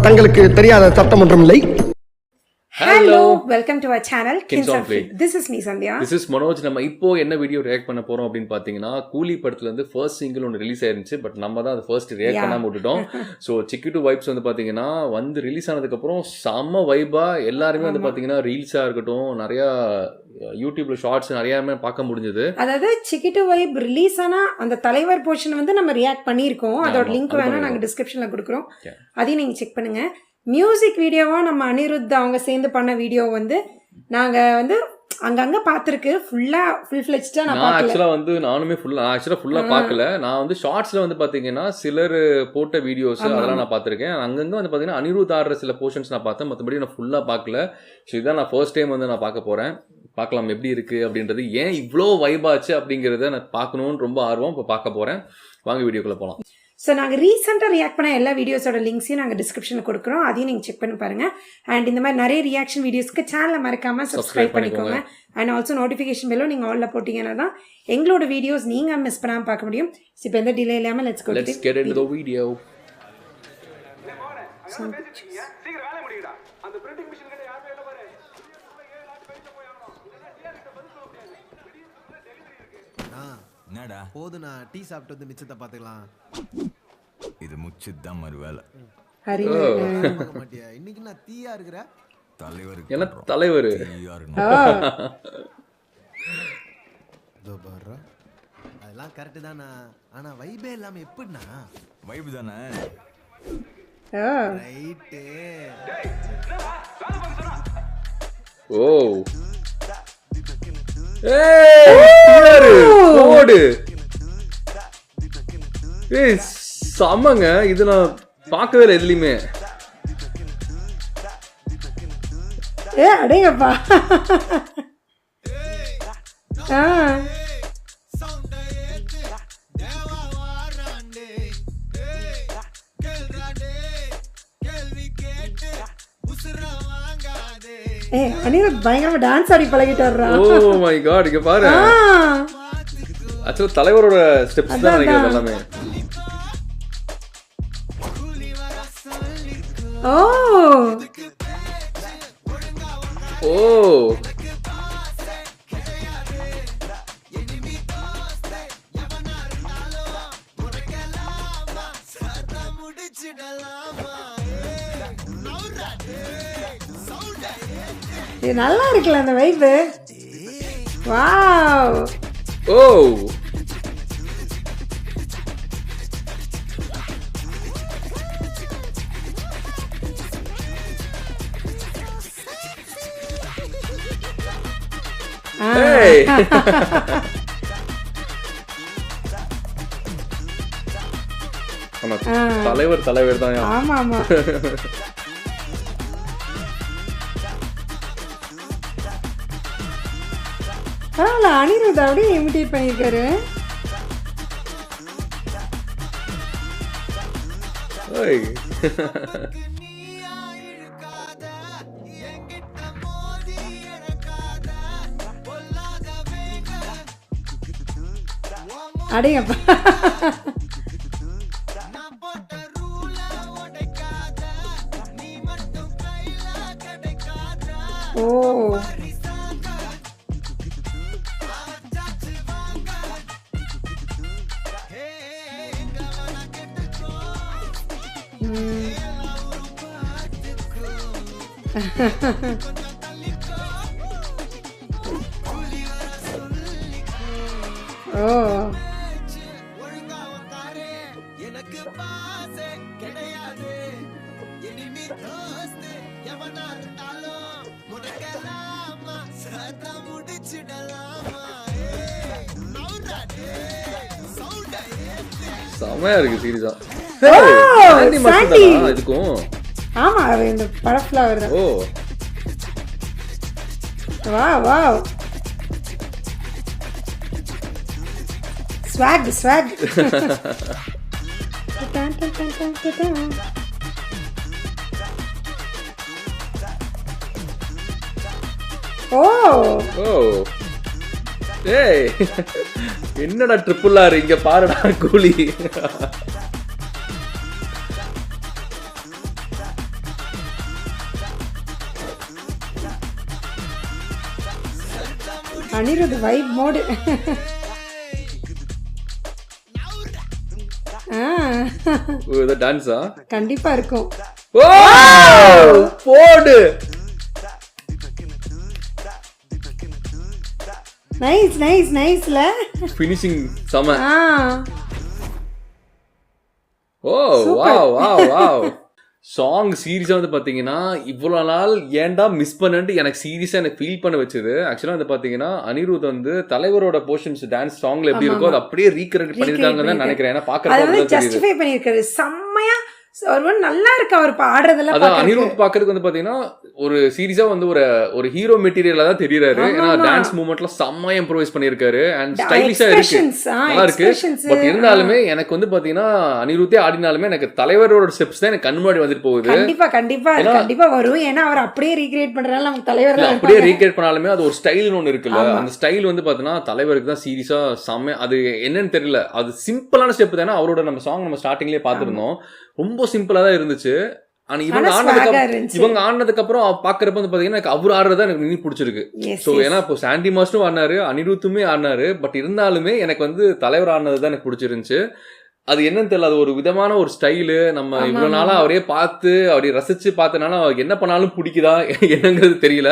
தங்களுக்கு தெரியாத சட்டம் ஒன்றும் இல்லை. Hello, welcome to our channel Kings on Play. This is me Sandhya. This is Manoj. நம்ம இப்போ என்ன வீடியோ ரியாக்ட் பண்ண போறோம் அப்படின்னு பாத்தீங்கன்னா கூலி படத்துல இருந்து ஃபர்ஸ்ட் சிங்கிள் ஒன்று ரிலீஸ் ஆயிருந்துச்சு. பட் நம்ம தான் அது ஃபர்ஸ்ட் ரியாக்ட் பண்ணாம விட்டுட்டோம். ஸோ சிக்கி டூ வைப்ஸ் வந்து பாத்தீங்கன்னா வந்து ரிலீஸ் ஆனதுக்கு அப்புறம் செம்ம வைபா எல்லாருமே வந்து பாத்தீங்கன்னா ரீல்ஸா இருக்கட்டும் நிறைய யூடியூப்ல ஷார்ட்ஸ் நிறைய பார்க்க முடிஞ்சது. அதாவது சிக்கி டூ வைப் ரிலீஸ் ஆனா அந்த தலைவர் போர்ஷன் வந்து நம்ம ரியாக்ட் பண்ணியிருக்கோம். அதோட லிங்க் வேணா நாங்க டிஸ்கிரிப்ஷன்ல கொடுக்குறோம், அதையும் நீங்க செக் பண்ணுங்க. மியூசிக் வீடியோவா நம்ம அனிருத் அவங்க சேர்ந்து பண்ண வீடியோ வந்து நாங்க வந்து அங்கங்க பார்த்துருக்கு. ஃபுல் ஃபிளெஜ்டா நான் ஆக்சுவலா வந்து நானுமே ஃபுல்லா பார்க்கல. நான் வந்து ஷார்ட்ஸ்ல வந்து பாத்தீங்கன்னா சிலர் போட்ட வீடியோஸ் அதெல்லாம் நான் பார்த்திருக்கேன். அங்கங்க வந்து பாத்தீங்கன்னா அனிருத் ஆடுற சில போர்ஷன்ஸ் நான் பார்த்தேன், மற்றபடி நான் ஃபுல்லா பார்க்கல. ஸோ இதான் நான் ஃபர்ஸ்ட் டைம் வந்து நான் பார்க்க போறேன். பார்க்கலாம் எப்படி இருக்கு அப்படின்றது, ஏன் இவ்வளோ வைபாச்சு அப்படிங்கிறத நான் பார்க்கணும்னு ரொம்ப ஆர்வம். இப்போ பார்க்க போறேன், வாங்க வீடியோக்குள்ள போகலாம். ஸோ நாங்கள் ரீசெண்டாக ரியாக்ட் பண்ண எல்லா வீடியோஸோட லிங்க்ஸையும் நாங்கள் டிஸ்கிரிப்ஷனில் கொடுக்குறோம், அதையும் நீங்கள் செக் பண்ணி பாருங்கள். அண்ட் இந்த மாதிரி நிறைய ரியாக்ஷன் வீடியோஸ்க்கு சேனலை மறக்காமல் சப்ஸ்கிரைப் பண்ணிக்கோங்க. அண்ட் ஆல்சோ நோட்டிஃபிகேஷன் பெல்லும் நீங்கள் ஆல்ல போட்டிங்கன்னா தான் எங்களோட வீடியோஸ் நீங்கள் மிஸ் பண்ணாமல் பார்க்க முடியும். ஸோ இப்போ எந்த டிலே இல்லாமல் let's get into the video. என்னடா போதுனா டீ சாப்பிட்டு வந்து மிச்சத்தை பாத்துக்கலாம். இது முச்சுதான் மறு வேலை. மாட்டியா இன்னைக்கு நான் தீயா இருக்கிற தலைவருக்கு என்ன தலைவர் அதெல்லாம் கரெக்ட் தானா, ஆனா வைபே இல்லாம எப்படின்னா வைப் தானே. ரைட்டு. ஓ சமங்க, இது நான் பார்க்கவே இல்லை எதுலையுமே. அடேங்கப்பா. அனிருத் பயங்கரமா டான்ஸ் ஆடி பழகிட்டு வர்றான். ஓ மை காட், இங்க பாரு. ஆக்சுவலா தலைவரோட ஸ்டெப்ஸ் தான் நினைக்கிறேன் எல்லாமே. ஓ ஓ இது நல்லா இருக்குல்ல அந்த வைப். வாவ். ஓ தலைவர் தான். ஆமா ஆமா. பரவாயில்ல, அனிருத் அப்படியே இமிடேட் பண்ணியிருக்காரு. அடேங்கப்பா. ஓ ஓ செமையா இருக்கு சீரியஸா. இதுக்கும் ஆமா இந்த படத்துல வருது. ஓ வா வா ஸ்வாக் ஸ்வாக். ஓ ஓ ஏய் என்னடா ட்ரிபிள் ஆர் இங்க பாருடா கூலி. Anirudh vibe mode. டான்ஸா கண்டிப்பா இருக்கும். போடு. நைஸ் நைஸ் நைஸ்ல ஃபினிஷிங் செம. ஓ Super. Wow wow wow. Song சீரியஸாக வந்து பார்த்தீங்கன்னா இவ்வளோ நாள் ஏன்டா மிஸ் பண்ணன்ட்டு எனக்கு சீரியஸாக எனக்கு ஃபீல் பண்ண வச்சது. ஆக்சுவலாக வந்து பார்த்தீங்கன்னா அனிருத் வந்து தலைவரோட போர்ஷன்ஸ் டான்ஸ் சாங்ல எப்படி இருக்கோ அது அப்படியே ரீக்ரியேட் பண்ணியிருக்காங்கன்னு தான் நினைக்கிறேன். ஏன்னா பார்க்கறது ஜஸ்டிஃபை பண்ணியிருக்காரு செம்மையா. ஒரு நல்லா இருக்கு அவர் பாடுறதெல்லாம். அதான் அனிருத் பாக்குறதுக்கு வந்து பாத்தீங்கன்னா ஒரு சீரியஸா வந்து ஒரு ஹீரோ மெட்டீரியலா தான் தெரியறாரு. ஏன்னா டான்ஸ் மூவ்மெண்ட்ல செம்ம இம்ப்ரோவைஸ் பண்ணிருக்காரு அண்ட் ஸ்டைலிஷா இருக்கு, நல்லா இருக்கு. பட் இருந்தாலுமே எனக்கு வந்து பாத்தீங்கன்னா அனிருத்தே ஆடினாலுமே எனக்கு தலைவரோட ஸ்டெப்ஸ் தான் எனக்கு கண் முன்னாடி வந்துட்டு போகுது. கண்டிப்பா கண்டிப்பா கண்டிப்பா வரும். ஏன்னா அவர் அப்படியே ரீக்ரியேட் பண்றதால நமக்கு தலைவர் அப்படியே ரீக்ரியேட் பண்ணாலுமே அது ஒரு ஸ்டைல்னு ஒன்று இருக்குல்ல, அந்த ஸ்டைல் வந்து பாத்தீங்கன்னா தலைவருக்கு தான் சீரியஸா செம்ம. அது என்னன்னு தெரியல, அது சிம்பிளான ஸ்டெப் தானே. அவரோட நம்ம சாங் நம்ம ஸ்டார்டிங்லேயே பார்த்துருந்தோம், ரொம்ப சிம்பிளா தான் இருந்துச்சு. ஆனா இவங்க ஆனதுக்கு அப்புறம் பாக்குறப்ப வந்து பாத்தீங்கன்னா எனக்கு அவர் ஆடுறதா எனக்கு இன்னும் பிடிச்சிருக்கு. சோ ஏன்னா இப்போ சாண்டி மாஸ்டரும் ஆடினாரு, அனிருத்துமே ஆடினாரு. பட் இருந்தாலுமே எனக்கு வந்து தலைவர் ஆடினது தான் எனக்கு பிடிச்சிருந்துச்சு. அது என்னன்னு தெரியல, அது ஒரு விதமான ஒரு ஸ்டைலு. நம்ம இவ்வளவு நாளா அவரே பார்த்து அவரே ரசிச்சு பார்த்தனால என்ன பண்ணாலும் பிடிக்குதா என்னங்கிறது தெரியல.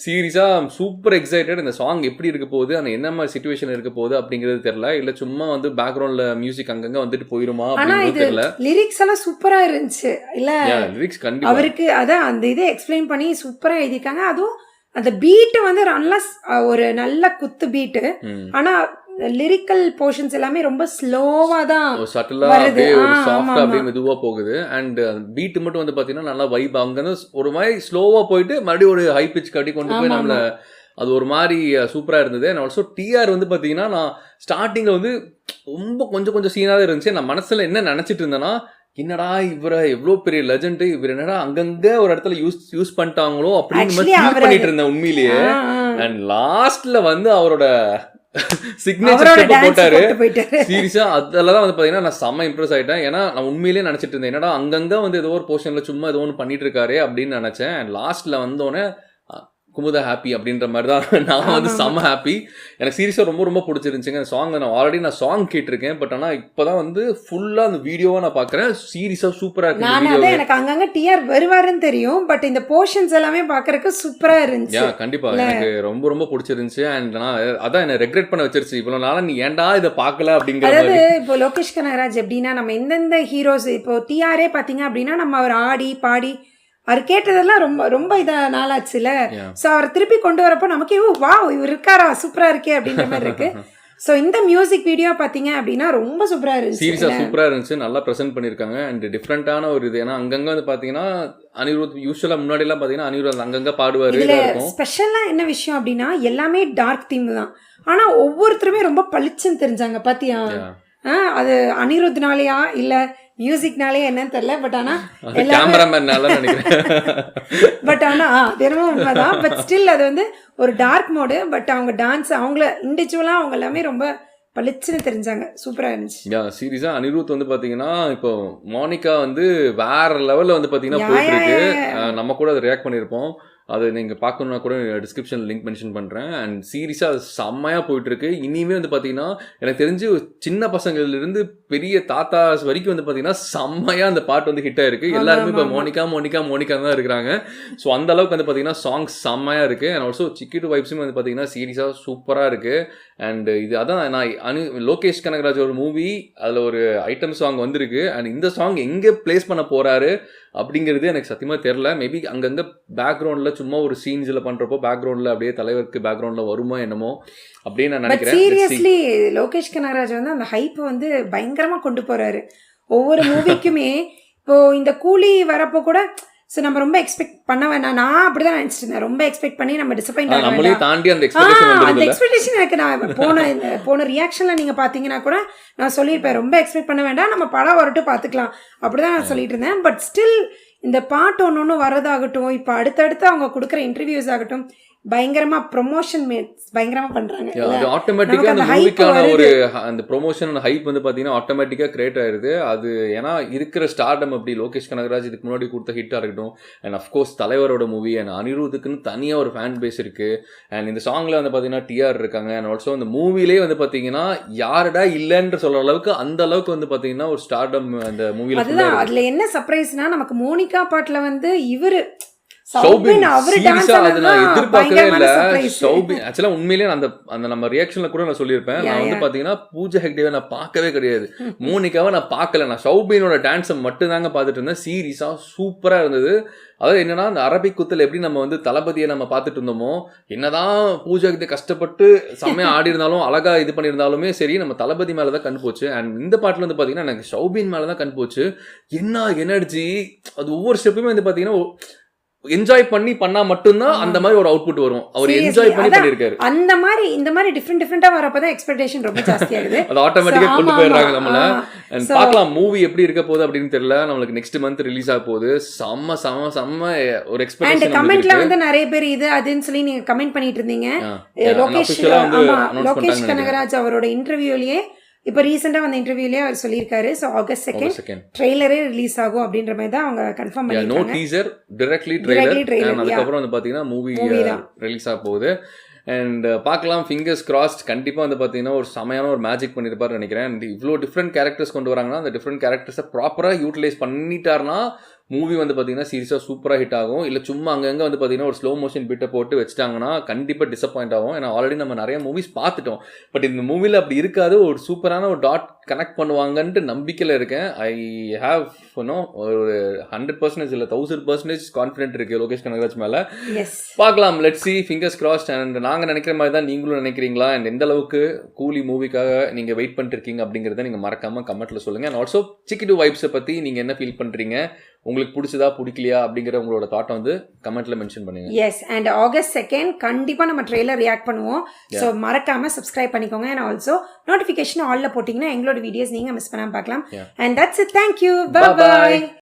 சீரியஸா சூப்பர் எக்ஸைட்டட். இந்த சாங் எப்படி இருக்க போகுது, அந்த என்ன மாதிரி சிச்சுவேஷன் இருக்க போகுது அப்படிங்கிறது தெரியல. இல்ல சும்மா வந்து பேக்ரவுண்ட்ல மியூசிக் அங்கங்க வந்துட்டு போயிருமா அப்படின்னு தெரியல. லிரிக்ஸ் எல்லாம் சூப்பரா இருந்துச்சு இல்ல. லிரிக்ஸ் கண்டிப்பா அவருக்கு அதான் அந்த இதை எக்ஸ்பிளைன் பண்ணி சூப்பரா எழுதிருக்காங்க. அதுவும் அந்த பீட்டு வந்து நல்லா ஒரு நல்ல குத்து பீட்டு. ஆனா லிரிக்கல் போர்ஷன்ஸ் எல்லாமே ரொம்ப ஸ்லோவா தான் சட்டலா அப்படியே ஒரு சாஃப்டா அப்படியே மெதுவா போகுது. அண்ட் பீட் மட்டும் வந்து பாத்தீங்கன்னா நல்லா வைப். அங்க இருந்து ஒரு மாதிரி ஸ்லோவா போயிட்டு மறுபடியும் ஒரு ஹை பிச் கட்டி கொண்டு போய் நம்மள அது ஒரு மாதிரி சூப்பரா இருந்தது. அண்ட் ஆல்சோ டிஆர் வந்து பாத்தீங்கன்னா நான் ஸ்டார்டிங்ல வந்து ரொம்ப கொஞ்சம் சீனா தான் இருந்துச்சு. நான் மனசுல என்ன நினைச்சிட்டு இருந்தேன்னா, என்னடா இவரை எவ்வளவு பெரிய லெஜண்ட், இவர் என்னடா அங்கங்க ஒரு இடத்துல யூஸ் பண்ணிட்டாங்களோ அப்படின்னு ஃபீல் பண்ணிட்டு இருந்தேன் உண்மையிலேயே. அண்ட் லாஸ்ட்ல வந்து அவரோட சிக்னேச்சர் போட்டாரு சீரியஸா. அதெல்லாம் வந்து பாத்தீங்கன்னா நான் செம்ம இம்ப்ரெஸ் ஆயிட்டேன். ஏன்னா நான் உண்மையிலேயே நினைச்சிட்டு இருந்தேன் என்னடா அங்கங்க வந்து ஏதோ ஒரு போர்ஷன்ல சும்மா ஏதோ ஒன்று பண்ணிட்டு இருக்காரு அப்படின்னு நினைச்சேன். அண்ட் லாஸ்ட்ல வந்தோடனே குமுதா ஹாப்பி அப்படின்ற மாதிரி தான் நான் வந்து செம்ம ஹாப்பி. எனக்கு சீரியஸாக ரொம்ப பிடிச்சிருந்துச்சுங்க அந்த சாங். நான் ஆல்ரெடி சாங் கேட்டிருக்கேன், பட் ஆனால் இப்போதான் வந்து ஃபுல்லாக அந்த வீடியோவை நான் பார்க்குறேன். சீரியஸாக சூப்பராக இருக்கு. எனக்கு அங்கங்கே டிஆர் வருவாருன்னு தெரியும், பட் இந்த போர்ஷன்ஸ் எல்லாமே பார்க்கறதுக்கு சூப்பராக இருந்துச்சு. கண்டிப்பாக எனக்கு ரொம்ப பிடிச்சிருந்துச்சு. அண்ட் நான் அதான் என்ன ரெக்ரெட் பண்ண வச்சிருச்சு, இவ்வளோ நாளாக நீ ஏன்டா இதை பார்க்கல அப்படிங்கிற. அதாவது இப்போ லோகேஷ் கனகராஜ் எப்படின்னா நம்ம எந்தெந்த ஹீரோஸ் இப்போ டிஆரே பார்த்தீங்க அப்படின்னா நம்ம அவர் ஆடி பாடி அவர் கேட்டதெல்லாம் ரொம்ப நாளாச்சுல. ஸோ அவரை திருப்பி கொண்டு வரப்போ நமக்கு வா இவர் இருக்காரா சூப்பரா இருக்கே அப்படின்ற மாதிரி இருக்கு. ஸோ இந்த மியூசிக் வீடியோ பார்த்தீங்க அப்படின்னா ரொம்ப சூப்பராக இருந்துச்சு. சீரியஸாக சூப்பராக இருந்துச்சு, நல்லா ப்ரெசென்ட் பண்ணியிருக்காங்க. அண்ட் டிஃப்ரெண்டான ஒரு இது. ஏன்னா அங்கங்கே வந்து பார்த்தீங்கன்னா அனிருத் யூஸ்வலாக முன்னாடிலாம் பார்த்தீங்கன்னா அனிருத் அங்கங்கே பாடுவார். இதில் ஸ்பெஷலாக என்ன விஷயம் அப்படின்னா எல்லாமே டார்க் தீம் தான். ஆனால் ஒவ்வொருத்தருமே ரொம்ப பளிச்சுன்னு தெரிஞ்சாங்க பார்த்தியா. அது அனிருத்னாலையா இல்லை மியூசிக்னாலே என்னன்னு தெரியல. பட் ஆனா பட் ஆனா தினமும் உண்மைதான். பட் ஸ்டில் அது வந்து ஒரு டார்க் மோடு. பட் அவங்க டான்ஸ் அவங்கள இண்டிவிஜுவலா அவங்க எல்லாமே ரொம்ப பளிச்சுன்னு தெரிஞ்சாங்க. சூப்பரா இருந்துச்சு. சீரியஸா அனிருத் வந்து பாத்தீங்கன்னா இப்போ மோனிகா வந்து வேற லெவல்ல வந்து பாத்தீங்கன்னா போயிட்டு இருக்கு. நம்ம கூட அதை ரியாக்ட் பண்ணிருப்போம். அது நீங்கள் பார்க்கணுன்னா கூட டிஸ்கிரிப்ஷனில் லிங்க் மென்ஷன் பண்ணுறேன். அண்ட் சீரியஸாக அது செம்மையாக போயிட்டுருக்கு. இனிமே வந்து பார்த்தீங்கன்னா எனக்கு தெரிஞ்சு சின்ன பசங்கள்லேருந்து பெரிய தாத்தாஸ் வரைக்கும் வந்து பார்த்தீங்கன்னா செம்மையாக அந்த பாட்டு வந்து ஹிட் ஆயிருக்கு. எல்லாருமே இப்போ மோனிகா தான் இருக்கிறாங்க. ஸோ அந்த அளவுக்கு வந்து பார்த்தீங்கன்னா சாங்ஸ் செம்மையாக இருக்குது. அண்ட் ஆல்சோ சிக்கிட்டு வைப்ஸும் வந்து பார்த்தீங்கன்னா சீரியஸாக சூப்பராக இருக்குது. அண்ட் இது அதான் நான் லோகேஷ் கனகராஜ் ஒரு மூவி அதில் ஒரு ஐட்டம் சாங் வந்திருக்கு. அண்ட் இந்த சாங் எங்கே பிளேஸ் பண்ண போகிறாரு அப்படிங்கிறது எனக்கு சத்தியமாக தெரில. மேபி அங்கங்கே பேக்ரவுண்டில் சும்மா ஒரு சீன்ஸில் பண்ணுறப்போ பேக்ரவுண்டில் அப்படியே தலைவருக்கு பேக்ரவுண்டில் வருமோ என்னமோ அப்படின்னு நான் நினைக்கிறேன். சீரியஸ்லி லோகேஷ் கனகராஜ் வந்து அந்த ஹைப் வந்து பயங்கரமாக கொண்டு போகிறாரு ஒவ்வொரு மூவிக்குமே. இப்போ இந்த கூலி வரப்போ கூட ஸோ நம்ம ரொம்ப எக்ஸ்பெக்ட் பண்ண வேணாம். நான் அப்படிதான் நினைச்சிட்டு இருந்தேன். ரொம்ப எக்ஸ்பெக்ட் பண்ணி நம்ம டிசப்பாயிண்ட் அந்த எக்ஸ்பெக்டேஷன் எனக்கு நான் போன ரியாக்ஷன்ல நீங்க பாத்தீங்கன்னா கூட நான் சொல்லியிருப்பேன் ரொம்ப எக்ஸ்பெக்ட் பண்ண வேண்டாம், நம்ம படம் வரட்டும் பார்த்துக்கலாம் அப்படிதான் நான் சொல்லிட்டு இருந்தேன். பட் ஸ்டில் இந்த பாட்டு ஒன்று வர்றதாகட்டும், இப்போ அடுத்தடுத்து அவங்க கொடுக்குற இன்டர்வியூஸ் ஆகட்டும், பயங்கரமா ப்ரொமோஷன் பயங்கரமா பண்றாங்க. அது ஆட்டோமேட்டிக்கா அந்த மூவிக்கான ஒரு அந்த ப்ரொமோஷன் ஹைப் வந்து பாத்தீங்கன்னா ஆட்டோமேட்டிக்கா கிரியேட் ஆயிருது. அது ஏன்னா இருக்கிற ஸ்டார்டம் அப்படி லோகேஷ் கனகராஜ் இதுக்கு முன்னாடி கொடுத்த ஹிட்டா இருக்கட்டும், அண்ட் அஃப்கோர்ஸ் தலைவரோட மூவி அண்ட் அனிருத்துக்குன்னு தனியா ஒரு ஃபேன் பேஸ் இருக்கு. அண்ட் இந்த சாங்ல வந்து பாத்தீங்கன்னா டிஆர் இருக்காங்க. அண்ட் ஆல்சோ அந்த மூவிலே வந்து பாத்தீங்கன்னா யாருடா இல்லைன்ற சொல்ற அளவுக்கு அந்த அளவுக்கு வந்து பாத்தீங்கன்னா ஒரு ஸ்டார்டம் அந்த மூவில. அதுதான் அதுல என்ன சர்ப்ரைஸ்னா, நமக்கு மோனிகா பாட்டுல வந்து இவரு உண்மையிலேயே அந்த நம்ம ரியாக்ஷன்ல கூட நான் சொல்லியிருப்பேன். நான் வந்து பாத்தீங்கன்னா பூஜா ஹெக்டேவை நான் பார்க்கவே கிடையாது, மோனிகாவை நான் பார்க்கல. நான் ஷௌபினோட டான்ஸை மட்டும் தாங்க பார்த்துட்டு இருந்தேன். சீரியஸா சூப்பரா இருந்தது. அதாவது என்னன்னா, அந்த அரபிக் குத்துல எப்படி நம்ம வந்து தளபதியை நம்ம பார்த்துட்டு இருந்தோமோ, என்னதான் பூஜா ஹெக்டே கஷ்டப்பட்டு செம்மையா ஆடி இருந்தாலும் அழகா இது பண்ணியிருந்தாலுமே சரி, நம்ம தளபதி மேலதான் கண் போச்சு. அண்ட் இந்த பாட்டுல வந்து பாத்தீங்கன்னா எனக்கு ஷௌபின் மேலதான் கண் போச்சு. என்ன எனர்ஜி, அது ஒவ்வொரு ஸ்டெப்புமே வந்து பாத்தீங்கன்னா என்ஜாய் பண்ணி பண்ணா மட்டும்தான் அந்த மாதிரி ஒரு அவுட்புட் வரும். அவர் என்ஜாய் பண்ணி பண்ணிருக்காரு. அந்த மாதிரி இந்த மாதிரி டிஃபரெண்டா வரப்பதான் எக்ஸ்பெக்டேஷன் ரொம்ப ஜாஸ்தியா இருக்கு. அது ஆட்டோமேட்டிக்கா கொண்டு போயிடுறாங்க நம்மள. பார்க்கலாம் மூவி எப்படி இருக்க போகுது அப்படின்னு தெரியல. நம்மளுக்கு நெக்ஸ்ட் மந்த் ரிலீஸ் ஆக போகுது. செம்ம செம்ம செம்ம ஒரு எக்ஸ்பெக்டேஷன். அண்ட் கமெண்ட்ல வந்து நிறைய பேர் இது அதுன்னு சொல்லி நீங்க கமெண்ட் பண்ணிட்டு இருந்தீங்க. லோகேஷ் கனகராஜ் அவரோட இன்டர்வியூலயே இப்போ ரீசெண்டா வந்த இன்டர்வியூலயே அவர் சொல்லியிருக்காரு. ஸோ August 2 ட்ரெய்லரே ரிலீஸ் ஆகும் அப்படின்ற மாதிரி தான் அவங்க கன்ஃபார்ம் பண்ணிருக்காங்க. No teaser, directly trailer. அதுக்கப்புறம் வந்து பாத்தீங்கன்னா மூவி ரிலீஸ் ஆக போகுது. அண்ட் பார்க்கலாம், ஃபிங்கர்ஸ் கிராஸ்ட். கண்டிப்பாக வந்து பார்த்தீங்கன்னா ஒரு செமையான ஒரு மேஜிக் பண்ணியிருப்பாருன்னு நினைக்கிறேன். அண்ட் இவ்வளோ டிஃப்ரெண்ட் கேரக்டர்ஸ் கொண்டு வராங்கன்னா அந்த டிஃப்ரெண்ட் கேரக்டர்ஸை ப்ராப்பராக யூட்டிலைஸ் பண்ணிட்டாருன்னா மூவி வந்து பார்த்தீங்கன்னா சீரியஸாக சூப்பராக ஹிட் ஆகும். இல்லை சும்மா அங்கங்கே வந்து பார்த்தீங்கன்னா ஒரு ஸ்லோ மோஷன் பிட்டை போட்டு வச்சுட்டாங்கன்னா கண்டிப்பாக டிசப்பாயிண்ட் ஆகும். ஏன்னா ஆல்ரெடி நம்ம நிறைய மூவிஸ் பார்த்துட்டோம். பட் இந்த மூவியில் அப்படி இருக்காது. ஒரு சூப்பரான ஒரு டாட் கனெக்ட் பண்ணுவாங்கன்ட்டு நம்பிக்கையில் இருக்கேன். ஐ ஹாவ் ஒரு 100% இல்லை 1000% கான்ஃபிடென்ட் இருக்கு லோகேஷ் கனகராஜ் மேலே. பார்க்கலாம், let's see, fingers crossed. And நாங்கள் நினைக்கிற மாதிரி தான் நீங்களும் நினைக்கிறீங்களா? அண்ட் எந்த அளவுக்கு கூலி மூவிக்காக நீங்கள் வெயிட் பண்ணிட்டு இருக்கீங்க அப்படிங்கிறத நீங்கள் மறக்காமல் கமெண்ட்ல சொல்லுங்கள். அண்ட் ஆல்சோ சிக்கிடு வைப்ஸை பற்றி நீங்கள் என்ன ஃபீல் பண்ணுறீங்க, உங்களுக்கு பிடிச்சதா பிடிக்கலையா அப்படிங்கிற உங்களோட தாட்டை வந்து கமெண்ட்ல மென்ஷன் பண்ணுங்க. எஸ், அண்ட் August 2 கண்டிப்பா நம்ம ட்ரெய்லர் ரியாக்ட் பண்ணுவோம். ஸோ மறக்காம சப்ஸ்கிரைப் பண்ணிக்கோங்க. அண்ட் ஆல்சோ நோட்டிஃபிகேஷன் ஆல்ல போட்டிங்கன்னா எங்களோட வீடியோஸ் நீங்க மிஸ் பண்ணாம பார்க்கலாம். And that's it. Thank you. Bye by.